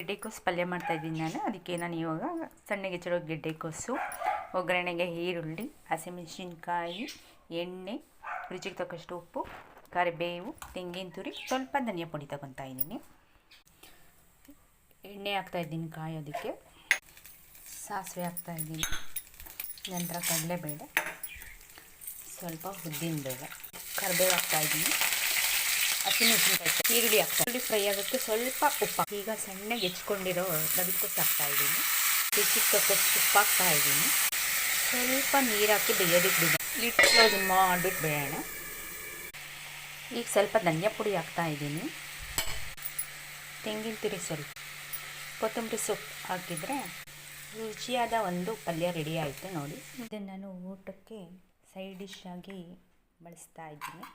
ಗೆಡ್ಡೆಕೋಸು ಪಲ್ಯ ಮಾಡ್ತಾಯಿದ್ದೀನಿ ನಾನು. ಅದಕ್ಕೆ ನಾನು ಇವಾಗ ಸಣ್ಣಗೆ ಹೆಚ್ಚಿರೋ ಗೆಡ್ಡೆಕೋಸು, ಒಗ್ಗರಣೆಗೆ ಈರುಳ್ಳಿ, ಹಸಿಮೆಣಸಿನ್ಕಾಯಿ, ಎಣ್ಣೆ, ರುಚಿಗೆ ತಕ್ಕಷ್ಟು ಉಪ್ಪು, ಕರಿಬೇವು, ತೆಂಗಿನ ತುರಿ, ಸ್ವಲ್ಪ ಧನಿಯಾ ಪುಡಿ ತಗೊತಾ ಇದ್ದೀನಿ. ಎಣ್ಣೆ ಹಾಕ್ತಾಯಿದ್ದೀನಿ ಕಾಯೋದಕ್ಕೆ. ಸಾಸಿವೆ ಹಾಕ್ತಾಯಿದ್ದೀನಿ. ನಂತರ ಕಡಲೆಬೇಳೆ, ಸ್ವಲ್ಪ ಉದ್ದಿನಬೇಳೆ, ಕರಿಬೇವು ಹಾಕ್ತಾಯಿದ್ದೀನಿ. ಹಸಿಮೆಣಸಿನ್ಕಾಯಿ, ಈರುಳ್ಳಿ ಈರುಳ್ಳಿ ಫ್ರೈ ಆಗೋಕ್ಕೆ ಸ್ವಲ್ಪ ಉಪ್ಪು. ಈಗ ಸಣ್ಣಗೆ ಹೆಚ್ಕೊಂಡಿರೋ ಗೆಡ್ಡೆಕೋಸು ಹಾಕ್ತಾಯಿದ್ದೀನಿ. ರುಚಿಗೆ ತಕ್ಕಷ್ಟು ಉಪ್ಪು ಹಾಕ್ತಾಯಿದ್ದೀನಿ. ಸ್ವಲ್ಪ ನೀರು ಹಾಕಿ ಬೇಯೋದಕ್ಕೆ ಬಿಡೋಣ. ಲಿಡ್ ಕ್ಲೋಸ್ ಮಾಡಿಬಿಟ್ಟು ಬೇಯೋಣ. ಈಗ ಸ್ವಲ್ಪ ಧನಿಯಾ ಪುಡಿ ಹಾಕ್ತಾಯಿದ್ದೀನಿ. ತೆಂಗಿನ ತುರಿ, ಸ್ವಲ್ಪ ಕೊತ್ತಂಬರಿ ಸೊಪ್ಪು ಹಾಕಿದರೆ ರುಚಿಯಾದ ಒಂದು ಪಲ್ಯ ರೆಡಿ ಆಯಿತು ನೋಡಿ. ಇದನ್ನು ನಾನು ಊಟಕ್ಕೆ ಸೈಡ್ ಡಿಶ್ ಆಗಿ ಬಳಸ್ತಾ ಇದ್ದೀನಿ.